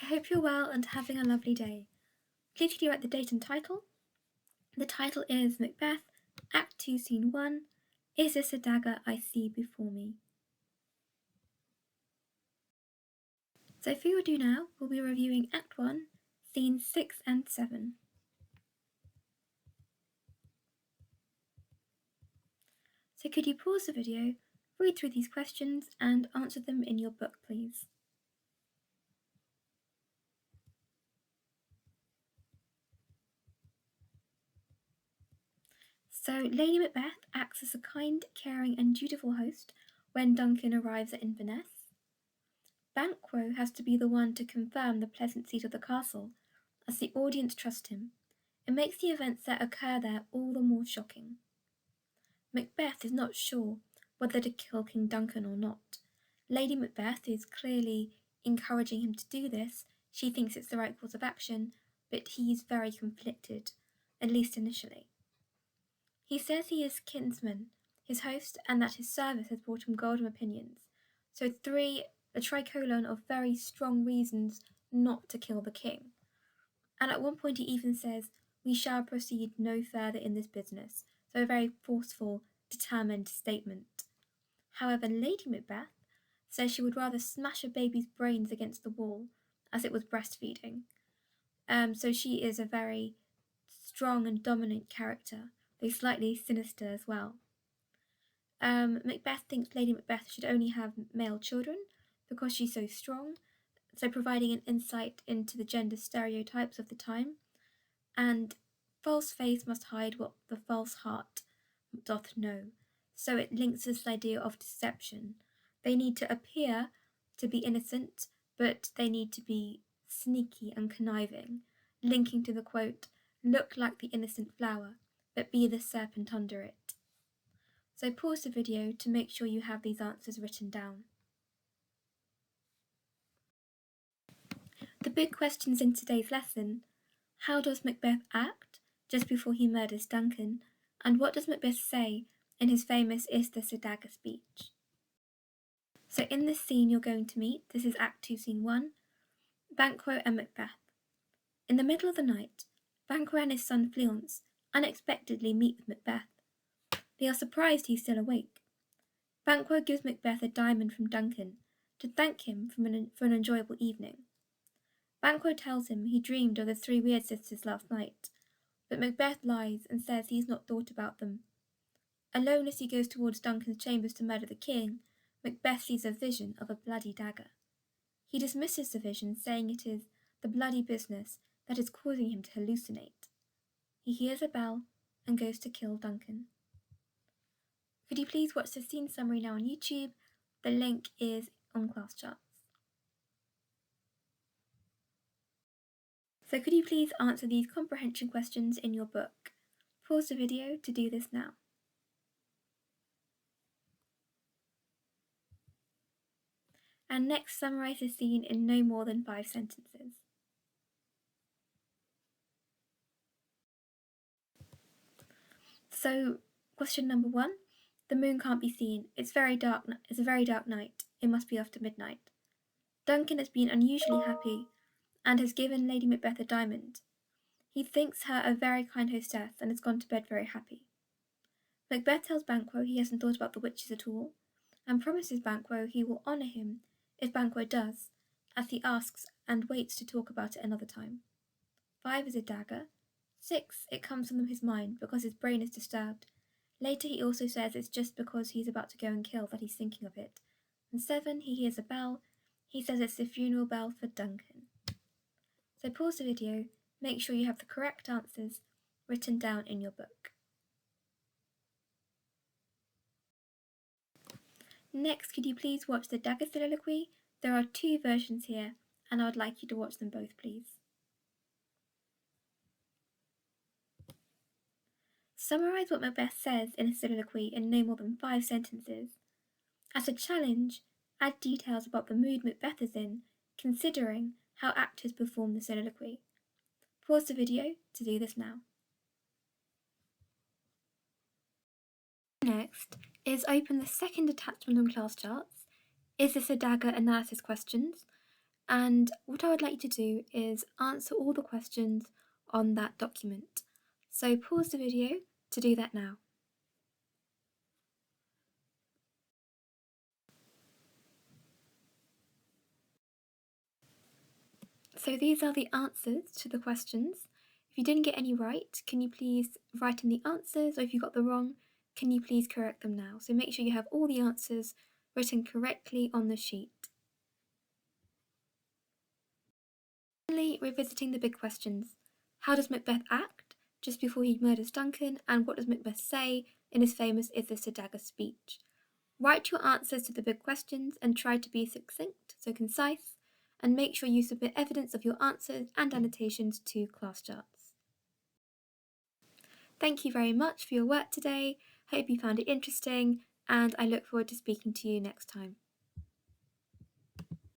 hope you're well and having a lovely day. Please could you write the date and title? The title is Macbeth, Act 2, Scene 1. Is this a dagger I see before me? So for your do now, we'll be reviewing Act 1, Scenes 6 and 7. So could you pause the video, read through these questions and answer them in your book, please? So Lady Macbeth acts as a kind, caring and dutiful host when Duncan arrives at Inverness. Banquo has to be the one to confirm the pleasant seat of the castle, as the audience trust him. It makes the events that occur there all the more shocking. Macbeth is not sure whether to kill King Duncan or not. Lady Macbeth is clearly encouraging him to do this. She thinks it's the right course of action, but he's very conflicted, at least initially. He says he is kinsman, his host, and that his service has brought him golden opinions. So a tricolon of very strong reasons not to kill the king. And at one point he even says, "We shall proceed no further in this business." So a very forceful, determined statement. However, Lady Macbeth says she would rather smash a baby's brains against the wall as it was breastfeeding. So she is a very strong and dominant character, though slightly sinister as well. Macbeth thinks Lady Macbeth should only have male children because she's so strong, so providing an insight into the gender stereotypes of the time. And false face must hide what the false heart doth know. So it links this idea of deception. They need to appear to be innocent, but they need to be sneaky and conniving, linking to the quote, "Look like the innocent flower, but be the serpent under it." So pause the video to make sure you have these answers written down. The big questions in today's lesson: how does Macbeth act just before he murders Duncan? And what does Macbeth say in his famous "Is this a dagger" speech? So in this scene you're going to meet, this is Act 2, Scene 1, Banquo and Macbeth. In the middle of the night, Banquo and his son Fleance unexpectedly meet with Macbeth. They are surprised he's still awake. Banquo gives Macbeth a diamond from Duncan to thank him for an enjoyable evening. Banquo tells him he dreamed of the three weird sisters last night, but Macbeth lies and says he's not thought about them. Alone as he goes towards Duncan's chambers to murder the king, Macbeth sees a vision of a bloody dagger. He dismisses the vision, saying it is the bloody business that is causing him to hallucinate. He hears a bell and goes to kill Duncan. Could you please watch the scene summary now on YouTube? The link is on class charts. So could you please answer these comprehension questions in your book? Pause the video to do this now. And next, summarize the scene in no more than 5 sentences. So, question number 1. The moon can't be seen. It's a very dark night. It must be after midnight. Duncan has been unusually happy and has given Lady Macbeth a diamond. He thinks her a very kind hostess and has gone to bed very happy. Macbeth tells Banquo he hasn't thought about the witches at all, and promises Banquo he will honour him if Banquo does, as he asks and waits to talk about it another time. 5 is a dagger. 6, it comes from his mind because his brain is disturbed. Later he also says it's just because he's about to go and kill that he's thinking of it. And 7, he hears a bell. He says it's the funeral bell for Duncan. So pause the video, make sure you have the correct answers written down in your book. Next, could you please watch the dagger soliloquy? There are 2 versions here, and I would like you to watch them both, please. Summarize what Macbeth says in a soliloquy in no more than 5 sentences. As a challenge, add details about the mood Macbeth is in, considering how actors perform the soliloquy. Pause the video to do this now. Next is open the second attachment on class charts. Is this a dagger analysis questions? And what I would like you to do is answer all the questions on that document. So pause the video to do that now. So these are the answers to the questions. If you didn't get any right, can you please write in the answers, or if you got them wrong, can you please correct them now? So make sure you have all the answers written correctly on the sheet. Finally, revisiting the big questions. How does Macbeth act just before he murders Duncan, and what does Macbeth say in his famous Is This a Dagger speech? Write your answers to the big questions and try to be succinct, so concise, and make sure you submit evidence of your answers and annotations to class charts. Thank you very much for your work today. Hope you found it interesting, and I look forward to speaking to you next time.